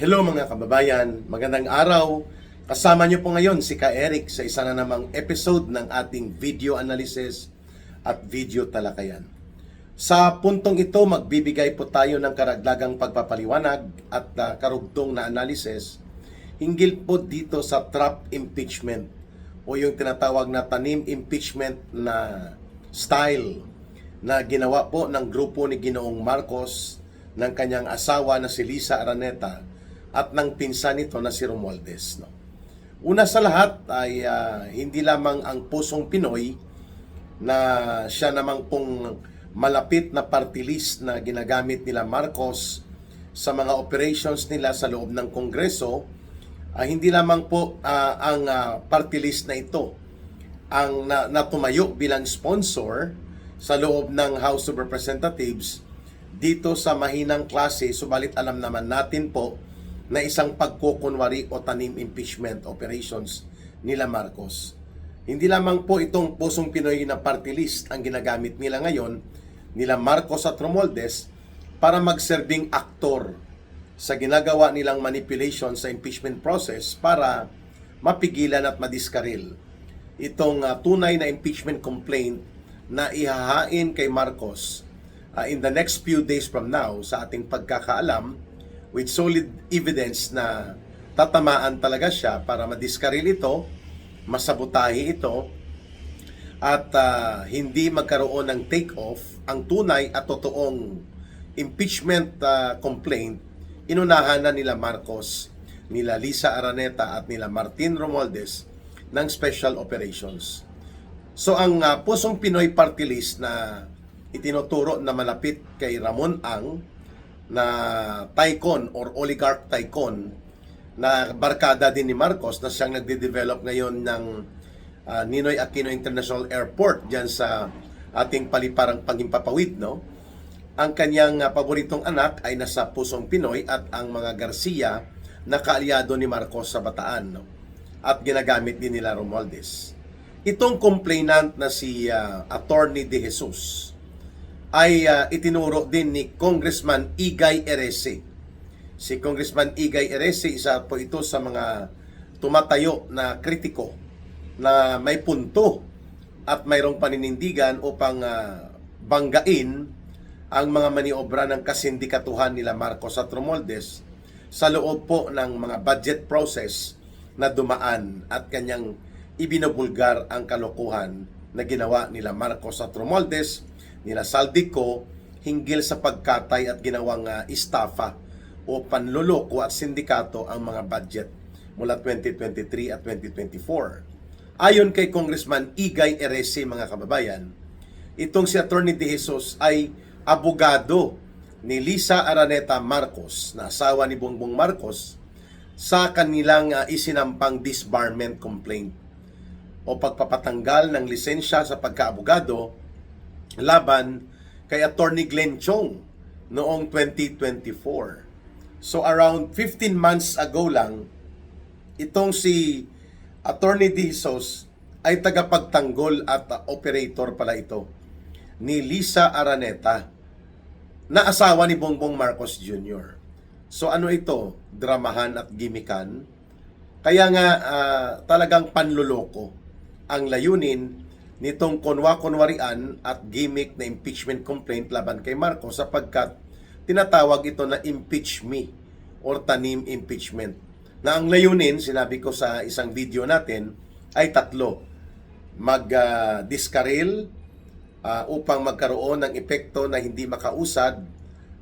Hello mga kababayan, magandang araw. Kasama niyo po ngayon si Ka Eric sa isa na namang episode ng ating video analysis at video talakayan. Sa puntong ito, magbibigay po tayo ng karagdagang pagpapaliwanag at karugtong na analysis hinggil po dito sa trap impeachment o yung tinatawag na tanim impeachment na style na ginawa po ng grupo ni Ginoong Marcos, ng kanyang asawa na si Lisa Araneta at ng pinsan nito na si Romualdez. Una sa lahat ay hindi lamang ang pusong Pinoy na siya namang pong malapit na party list na ginagamit nila Marcos sa mga operations nila sa loob ng Kongreso, hindi lamang po ang party list na ito ang natumayo bilang sponsor sa loob ng House of Representatives dito sa mahinang klase, subalit alam naman natin po na isang pagkukunwari o tanim impeachment operations nila Marcos. Hindi lamang po itong pusong Pinoy na party list ang ginagamit nila ngayon, nila Marcos at Romualdez, para magserbing aktor sa ginagawa nilang manipulation sa impeachment process para mapigilan at madiskaril itong tunay na impeachment complaint na ihahain kay Marcos in the next few days from now sa ating pagkakaalam, with solid evidence na tatamaan talaga siya para madiskaril ito, masabotahe ito, at hindi magkaroon ng take-off ang tunay at totoong impeachment complaint. Inunahan na nila Marcos, nila Lisa Araneta at nila Martin Romualdez ng special operations. So ang pusong Pinoy party list na itinuturo na malapit kay Ramon Ang, na tycoon or oligarch tycoon na barkada din ni Marcos, na siyang nagde-develop ngayon ng Ninoy Aquino International Airport diyan sa ating paliparang Panghimpapawid, no? Ang kanyang paboritong anak ay nasa pusong Pinoy at ang mga Garcia na kaalyado ni Marcos sa Bataan, no? At ginagamit din nila Romualdez. Itong complainant na si Attorney De Jesus ay itinuro din ni Congressman Igay Erese. Si Congressman Igay Erese, isa po ito sa mga tumatayo na kritiko na may punto at mayroong paninindigan upang banggain ang mga maniobra ng kasindikatuhan nila Marcos at Romualdez sa loob po ng mga budget process na dumaan at kanyang ibinubulgar ang kalokohan na ginawa nila Marcos at Romualdez, nila Saldico, hinggil sa pagkatay at ginawang estafa o panloloko at sindikato ang mga budget mula 2023 at 2024. Ayon kay Congressman Igay Erese, mga kababayan, itong si Attorney De Jesus ay abogado ni Lisa Araneta Marcos, na asawa ni Bongbong Marcos, sa kanilang isinampang disbarment complaint o pagpapatanggal ng lisensya sa pagkaabogado laban kay Attorney Glenn Chong noong 2024. So around 15 months ago lang, itong si Attorney De Jesus ay tagapagtanggol at operator pala ito ni Lisa Araneta, na asawa ni Bongbong Marcos Jr. So ano ito? Dramahan at gimikan? Kaya nga talagang panluloko ang layunin nitong kunwa-kunwarian at gimmick na impeachment complaint laban kay Marcos, sapagkat tinatawag ito na impeach me or tanim impeachment. Na ang layunin, sinabi ko sa isang video natin, ay tatlo. Mag-diskaril upang magkaroon ng epekto na hindi makausad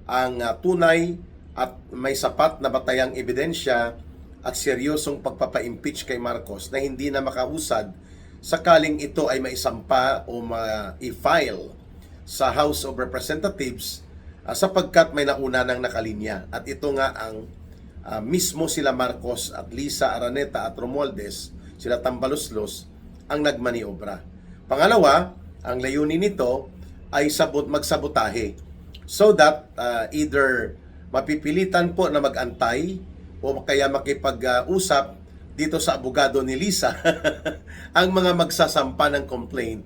ang tunay at may sapat na batayang ebidensya at seryosong pagpapa-impeach kay Marcos na hindi na makausad sakaling ito ay maisampa o ma-file sa House of Representatives sapagkat may nauna ng nakalinya. At ito nga ang mismo sila Marcos at Lisa Araneta at Romualdez, sila Tambaloslos, ang nagmaniobra. Pangalawa, ang layunin nito ay magsabotahe so that either mapipilitan po na mag-antay o kaya makipag-usap dito sa abogado ni Lisa ang mga magsasampa ng complaint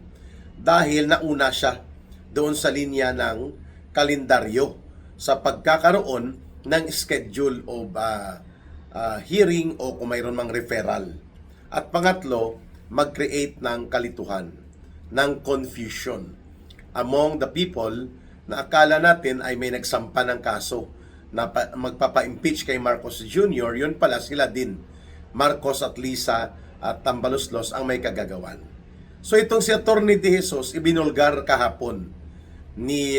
dahil nauna siya doon sa linya ng kalendaryo sa pagkakaroon ng schedule of hearing o kung mayroon mang referral. At pangatlo, mag-create ng kalituhan, ng confusion among the people na akala natin ay may nagsampa ng kaso na magpapa-impeach kay Marcos Jr., yun pala sila din, Marcos at Lisa at Tambaloslos ang may kagagawan. So itong si Atty. De Jesus, ibinulgar kahapon ni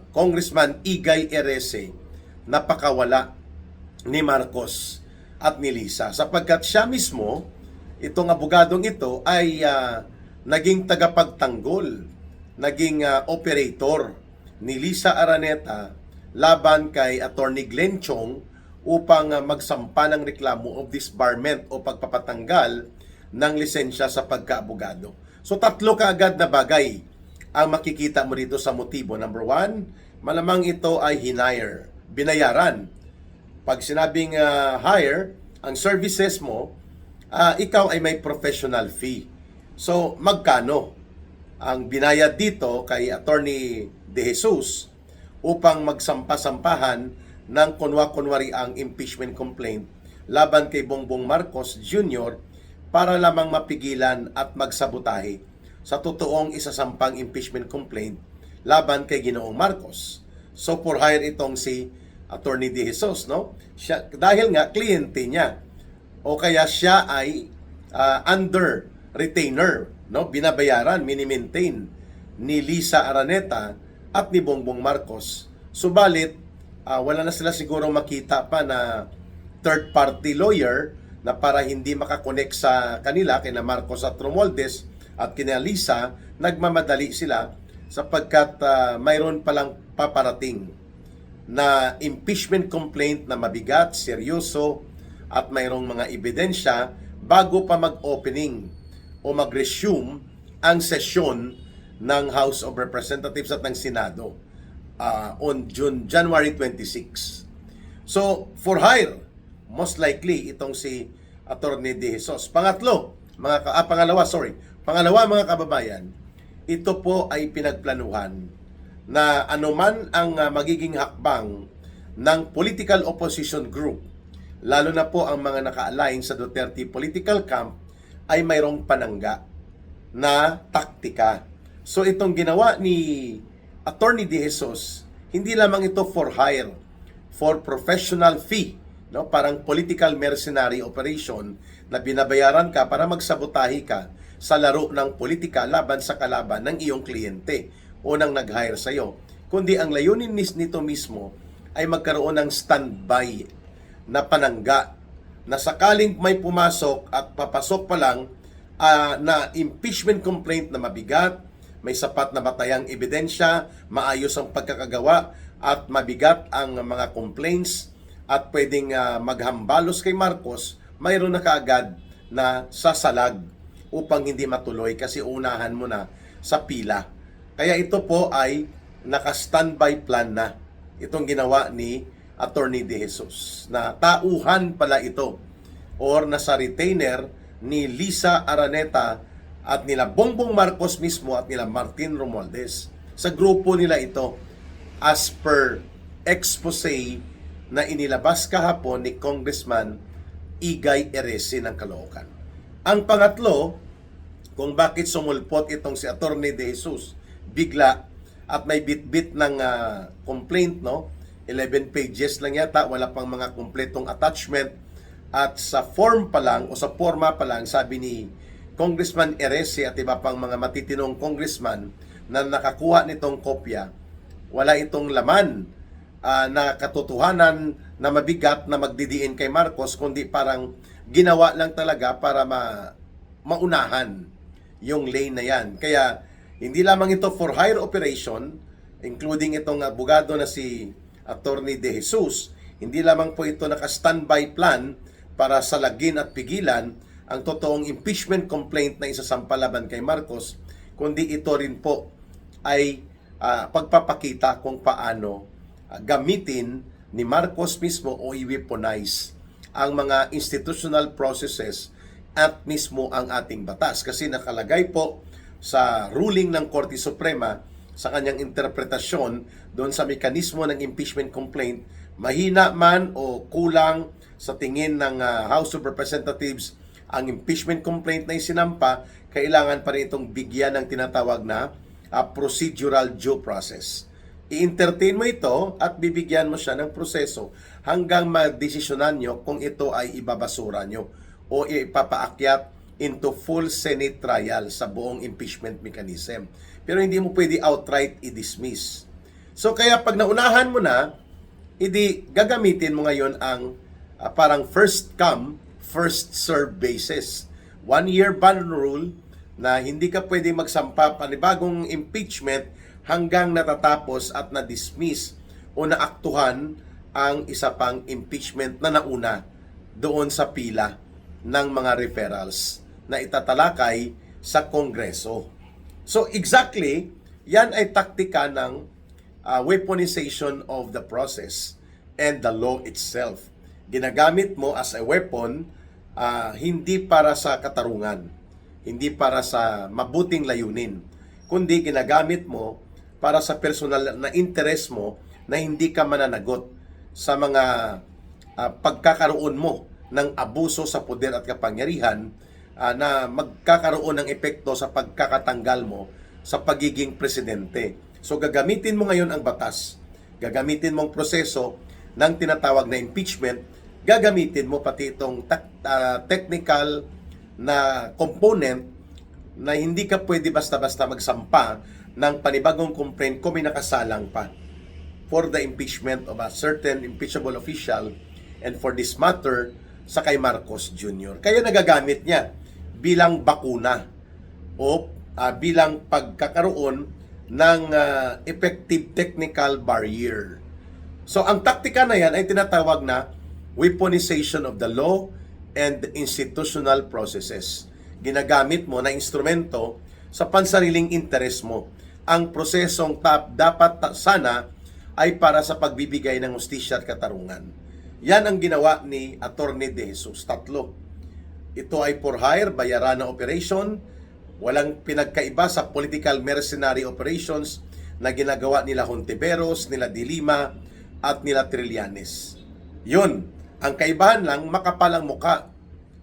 Congressman Igay Erese, napakawala ni Marcos at ni Lisa, sapagkat siya mismo, itong abogadong ito, ay naging tagapagtanggol, naging operator ni Lisa Araneta laban kay Atty. Glenn Chong upang magsampa ng reklamo of disbarment o pagpapatanggal ng lisensya sa pagkaabogado. So tatlo kaagad na bagay ang makikita mo dito sa motibo. Number one, malamang ito ay binayaran. Pag sinabing hire, ang services mo, ikaw ay may professional fee. So magkano ang binayad dito kay Atty. De Jesus upang magsampa-sampahan ng kunwa-kunwari ang impeachment complaint laban kay Bongbong Marcos Jr. para lamang mapigilan at magsabotahe sa totoong isasampang impeachment complaint laban kay Ginoong Marcos. So for hire itong si Atty. De Jesus, no? Siya, dahil nga kliyente niya o kaya siya ay under retainer, no? Binabayaran, mini-maintain ni Lisa Araneta at ni Bongbong Marcos. Subalit, wala na sila siguro makita pa na third party lawyer na para hindi makakonect sa kanila, kina Marcos at Romualdez at kina Lisa, nagmamadali sila sapagkat mayroon palang paparating na impeachment complaint na mabigat, seryoso at mayroong mga ebidensya bago pa mag-opening o mag-resume ang sesyon ng House of Representatives at ng Senado on January 26. So, for hire, most likely itong si Atty. De Jesus. Pangalawa mga kababayan, ito po ay pinagplanuhan na anuman ang magiging hakbang ng political opposition group, lalo na po ang mga naka-align sa Duterte political camp, ay mayroong panangga na taktika. So itong ginawa ni Atty. De Jesus, hindi lamang ito for hire, for professional fee, no? Parang political mercenary operation na binabayaran ka para magsabotahe ka sa laro ng politika laban sa kalaban ng iyong kliyente o nang nag-hire sa iyo. Kundi ang layunin nito mismo ay magkaroon ng standby na panangga na sakaling may pumasok at papasok pa lang na impeachment complaint na mabigat, may sapat na batayang ebidensya, maayos ang pagkakagawa at mabigat ang mga complaints at pwedeng maghambalos kay Marcos, mayroon na kaagad na sasalag upang hindi matuloy kasi unahan mo na sa pila. Kaya ito po ay naka-standby plan na itong ginawa ni Atty. De Jesus, na tauhan pala ito or nasa retainer ni Lisa Araneta at nila Bongbong Marcos mismo at nila Martin Romualdez. Sa grupo nila ito as per expose na inilabas kahapon ni Congressman Igay Erese ng Caloocan. Ang pangatlo, kung bakit sumulpot itong si Atty. De Jesus bigla at may bit-bit ng complaint, no? 11 pages lang yata, wala pang mga kumpletong attachment at sa form pa lang o sa forma pa lang, sabi ni Congressman Erese at iba pang mga matitinong congressman na nakakuha nitong kopya, wala itong laman na katotohanan na mabigat na magdidiin kay Marcos, kundi parang ginawa lang talaga para maunahan yung lane na yan. Kaya hindi lamang ito for hire operation, including itong abogado na si Atty. De Jesus, hindi lamang po ito naka-standby plan para salagin at pigilan ang totoong impeachment complaint na isasampa laban kay Marcos, kundi ito rin po ay pagpapakita kung paano gamitin ni Marcos mismo o i-weaponize ang mga institutional processes at mismo ang ating batas. Kasi nakalagay po sa ruling ng Korte Suprema sa kanyang interpretasyon doon sa mekanismo ng impeachment complaint, mahina man o kulang sa tingin ng House of Representatives ang impeachment complaint na isinampa, kailangan pa rin itong bigyan ng tinatawag na procedural due process. I-entertain mo ito at bibigyan mo siya ng proseso hanggang madesisyonan nyo kung ito ay ibabasura nyo o ipapaakyat into full Senate trial sa buong impeachment mechanism. Pero hindi mo pwede outright i-dismiss. So kaya pag naunahan mo na, hindi gagamitin mo ngayon ang parang first come, first serve basis. 1-year ban rule na hindi ka pwede magsampa panibagong impeachment hanggang natatapos at na-dismiss o naaktuhan ang isa pang impeachment na nauna doon sa pila ng mga referrals na itatalakay sa Kongreso. So exactly, yan ay taktika ng weaponization of the process and the law itself. Ginagamit mo as a weapon, hindi para sa katarungan, hindi para sa mabuting layunin, kundi ginagamit mo para sa personal na interest mo na hindi ka mananagot sa mga pagkakaroon mo ng abuso sa poder at kapangyarihan na magkakaroon ng epekto sa pagkakatanggal mo sa pagiging presidente. So gagamitin mo ngayon ang batas, gagamitin mo ang proseso ng tinatawag na impeachment, gagamitin mo pati itong technical na component na hindi ka pwede basta-basta magsampa ng panibagong complaint kung may nakasalang pa for the impeachment of a certain impeachable official and for this matter sa kay Marcos Jr. Kaya nagagamit niya bilang bakuna o bilang pagkakaroon ng effective technical barrier. So ang taktika na yan ay tinatawag na weaponization of the law and institutional processes. Ginagamit mo na instrumento sa pansariling interes mo. Ang prosesong dapat sana ay para sa pagbibigay ng hustisya at katarungan. Yan ang ginawa ni Atty. De Jesus. 3. Ito ay for hire, bayaran na operation. Walang pinagkaiba sa political mercenary operations na ginagawa nila Hontiveros, nila Dilima, at nila Trillanes. Yun, ang kaibahan lang, makapal ang muka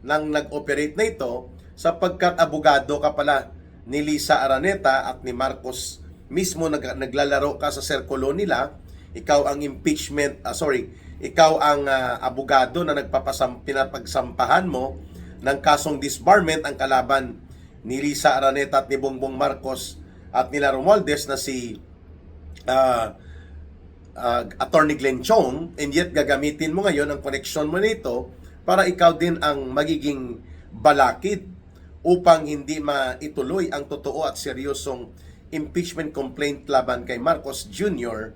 ng nag-operate na ito sapagkat abogado ka pala ni Lisa Araneta at ni Marcos mismo naglalaro ka sa sirkulo nila. Ikaw ang ikaw ang abogado na pinapagsampahan mo ng kasong disbarment ang kalaban ni Lisa Araneta at ni Bongbong Marcos at nila Romualdez na si Attorney Glenn Chong, and yet gagamitin mo ngayon ang koneksyon mo nito para ikaw din ang magiging balakid upang hindi maituloy ang totoo at seryosong impeachment complaint laban kay Marcos Jr.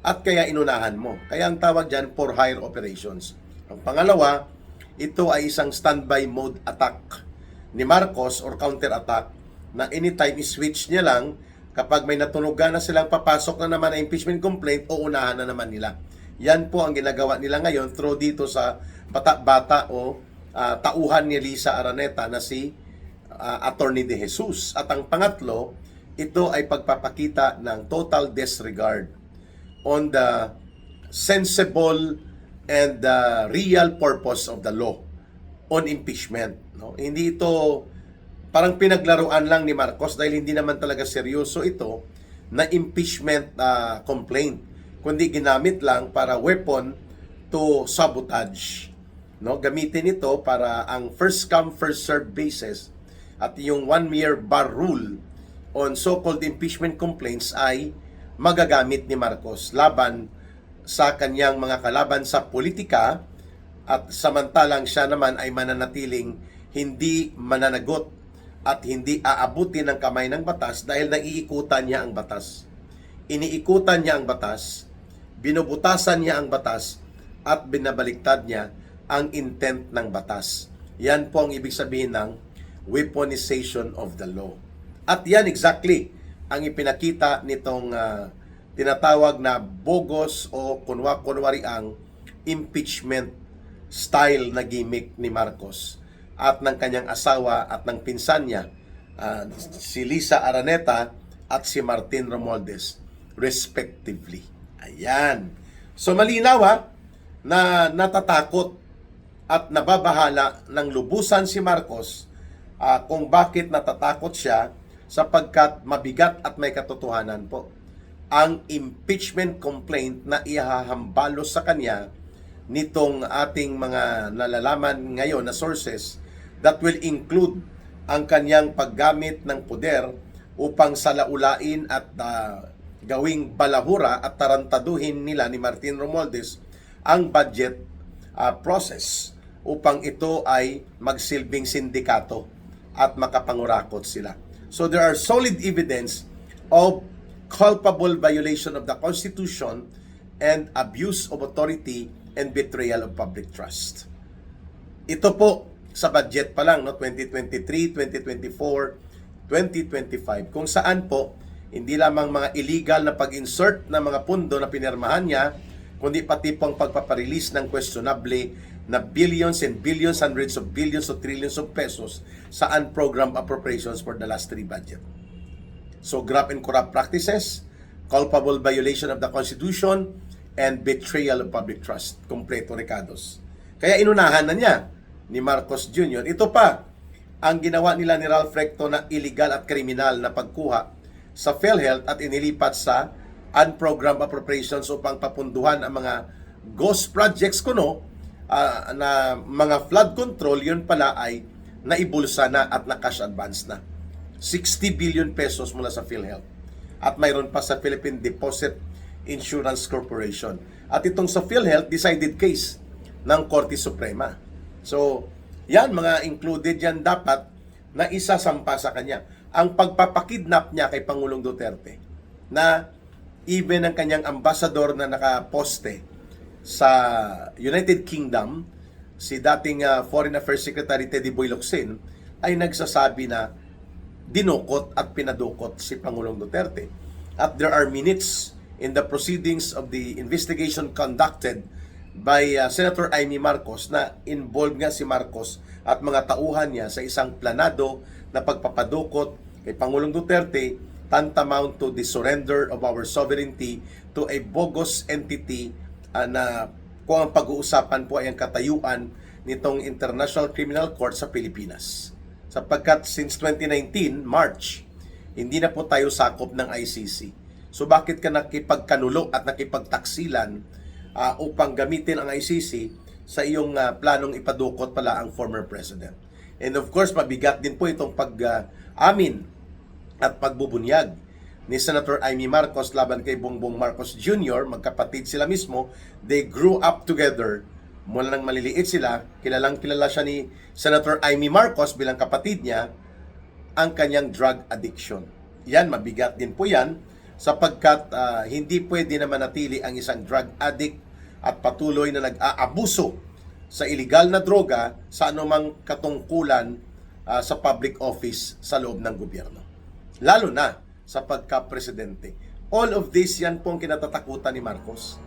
at kaya inunahan mo. Kaya ang tawag dyan, for hire operations. Ang pangalawa, ito ay isang standby mode attack ni Marcos or counter attack na anytime i-switch niya lang kapag may natunugan na silang papasok na naman na impeachment complaint o unahan na naman nila. Yan po ang ginagawa nila ngayon through dito sa bata-bata o tauhan ni Lisa Araneta na si Atty. De Jesus. At ang pangatlo, ito ay pagpapakita ng total disregard on the sensible and the real purpose of the law on impeachment. No? Hindi ito parang pinaglaruan lang ni Marcos dahil hindi naman talaga seryoso ito na impeachment complaint, kundi ginamit lang para weapon to sabotage. No? Gamitin ito para ang first come, first serve basis at yung 1-year bar rule on so-called impeachment complaints ay magagamit ni Marcos laban sa kanyang mga kalaban sa politika at samantalang siya naman ay mananatiling hindi mananagot at hindi aabuti ng kamay ng batas dahil naiikutan niya ang batas. Iniikutan niya ang batas, binubutasan niya ang batas at binabaliktad niya ang intent ng batas. Yan po ang ibig sabihin ng weaponization of the law. At yan exactly ang ipinakita nitong tinatawag na bogus o kunwari ang impeachment style na gimmick ni Marcos at ng kanyang asawa at ng pinsan niya, si Lisa Araneta at si Martin Romualdez respectively. Ayan. So malinaw na natatakot at nababahala ng lubusan si Marcos kung bakit natatakot siya sapagkat mabigat at may katotohanan po ang impeachment complaint na ihahambalo sa kanya nitong ating mga nalalaman ngayon na sources that will include ang kanyang paggamit ng poder upang salaulain at gawing balahura at tarantaduhin nila ni Martin Romualdez ang budget process upang ito ay magsilbing sindikato at makapangurakot sila. So there are solid evidence of culpable violation of the Constitution and abuse of authority and betrayal of public trust. Ito po sa budget pa lang, no, 2023, 2024, 2025, kung saan po hindi lamang mga illegal na pag-insert ng mga pundo na pinirmahan niya, kundi pati pong pagpaparelease ng questionable na billions and billions, hundreds of billions of trillions of pesos sa unprogrammed appropriations for the last 3 budget. So, graft and corrupt practices, culpable violation of the Constitution, and betrayal of public trust. Kompleto recados. Kaya inunahan na niya ni Marcos Jr. Ito pa, ang ginawa nila ni Ralph Recto na illegal at kriminal na pagkuha sa PhilHealth at inilipat sa unprogrammed appropriations upang papunduhan ang mga ghost projects kuno na mga flood control, yun pala ay naibulsa na at na-cash advance na. 60 billion pesos mula sa PhilHealth. At mayroon pa sa Philippine Deposit Insurance Corporation. At itong sa PhilHealth, decided case ng Korte Suprema. So, yan, mga included yan dapat na isasampa sa kanya. Ang pagpapakidnap niya kay Pangulong Duterte, na even ang kanyang ambassador na nakaposte sa United Kingdom, si dating Foreign Affairs Secretary Teddy Boy Locsin, ay nagsasabi na dinukot at pinadukot si Pangulong Duterte. At there are minutes in the proceedings of the investigation conducted by Senator Amy Marcos na involved nga si Marcos at mga tauhan niya sa isang planado na pagpapadukot kay Pangulong Duterte, tantamount to the surrender of our sovereignty to a bogus entity na kung ang pag-uusapan po ay ang katayuan nitong International Criminal Court sa Pilipinas. Sapagkat since 2019, March, hindi na po tayo sakop ng ICC. So bakit ka nakipagkanulo at nakipagtaksilan upang gamitin ang ICC sa iyong planong ipadukot pala ang former president? And of course, mabigat din po itong pag-amin at pagbubunyag ni Senator Amy Marcos laban kay Bongbong Marcos Jr. Magkapatid sila mismo. They grew up together. Mula nang maliliit sila, kilalang kilala siya ni Senator Amy Marcos bilang kapatid niya, ang kanyang drug addiction. Yan, mabigat din po yan, sapagkat hindi pwede na manatili ang isang drug addict at patuloy na nag-aabuso sa illegal na droga sa anumang katungkulan sa public office sa loob ng gobyerno. Lalo na sa pagka-presidente. All of this, yan pong kinatatakutan ni Marcos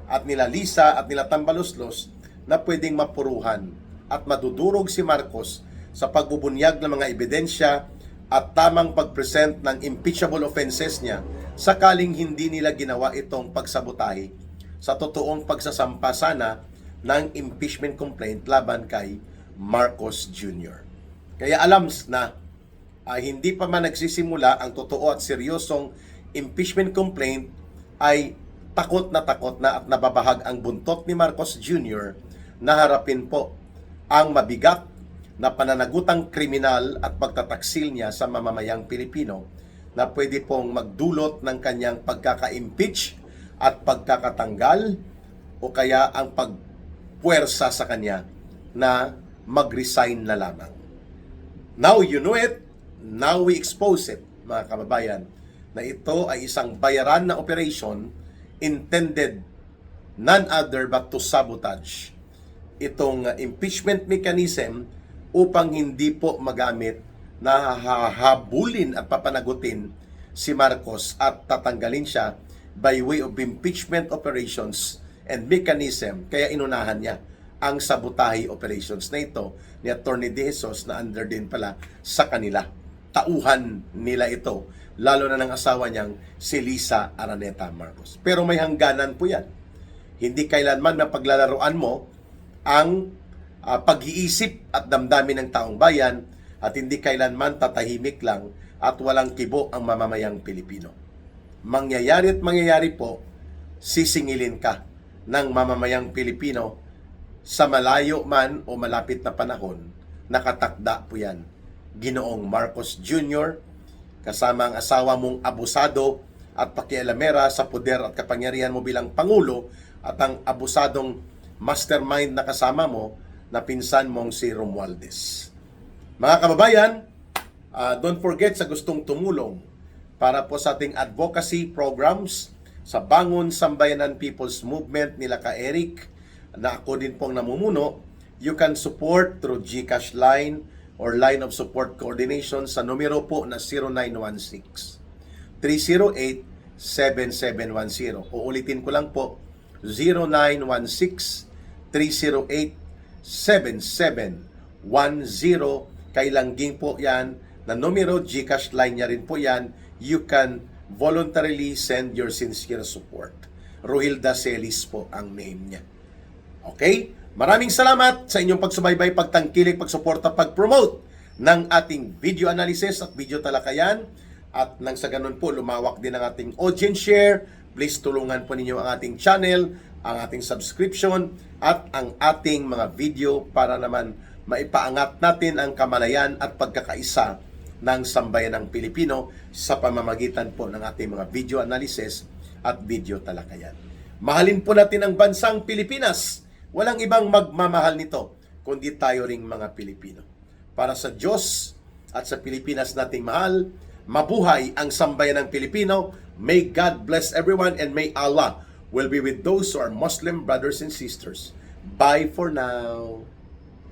at nila Lisa at nila Tambaloslos na pwedeng mapuruhan at madudurog si Marcos sa pagbubunyag ng mga ebidensya at tamang pag-present ng impeachable offenses niya sakaling hindi nila ginawa itong pagsabotahe sa totoong pagsasampa sana ng impeachment complaint laban kay Marcos Jr. Kaya alam na hindi pa man nagsisimula ang totoo at seryosong impeachment complaint ay takot na at nababahag ang buntot ni Marcos Jr. na harapin po ang mabigat na pananagutang kriminal at pagtataksil niya sa mamamayang Pilipino na pwede pong magdulot ng kanyang pagkaka-impeach at pagkakatanggal o kaya ang pagpuwersa sa kanya na mag-resign na lamang. Now you know it, now we expose it, mga kababayan, na ito ay isang bayaran na operation intended none other but to sabotage itong impeachment mechanism upang hindi po magamit na hahabulin at papanagutin si Marcos at tatanggalin siya by way of impeachment operations and mechanism. Kaya inunahan niya ang sabotahe operations na ito ni Atty. De Jesus na under din pala sa kanila. Tauhan nila ito, lalo na ng asawa niyang si Lisa Araneta Marcos. Pero may hangganan po yan. Hindi kailanman mapaglalaroan mo ang pag-iisip at damdamin ng taong bayan at hindi kailanman tatahimik lang at walang kibo ang mamamayang Pilipino. Mangyayari at mangyayari po, sisingilin ka ng mamamayang Pilipino sa malayo man o malapit na panahon. Nakatakda po yan. Ginoong Marcos Jr., kasama ang asawa mong abusado at pakialamera sa poder at kapangyarihan mo bilang Pangulo at ang abusadong mastermind na kasama mo na pinsan mong si Romualdez. Mga kababayan, don't forget sa gustong tumulong para po sa ating advocacy programs sa Bangon Sambayanan People's Movement nila ka Eric na ako din pong namumuno, you can support through GCash line or line of support coordination sa numero po na 0916-308-7710. Uulitin ko lang po, 0916-308-7710. Kailangging po yan na numero, GCash line niya rin po yan. You can voluntarily send your sincere support. Rohilda Celis po ang name niya. Okay? Maraming salamat sa inyong pagsubaybay, pagtangkilik, pagsuporta, pag-promote ng ating video analysis at video talakayan. At nang sa ganun po, lumawak din ang ating audience share. Please tulungan po ninyo ang ating channel, ang ating subscription, at ang ating mga video para naman maipaangat natin ang kamalayan at pagkakaisa ng sambayanang Pilipino sa pamamagitan po ng ating mga video analysis at video talakayan. Mahalin po natin ang bansang Pilipinas. Walang ibang magmamahal nito kundi tayo ring mga Pilipino. Para sa Diyos at sa Pilipinas nating mahal, mabuhay ang sambayanang Pilipino. May God bless everyone and may Allah will be with those who are Muslim brothers and sisters. Bye for now.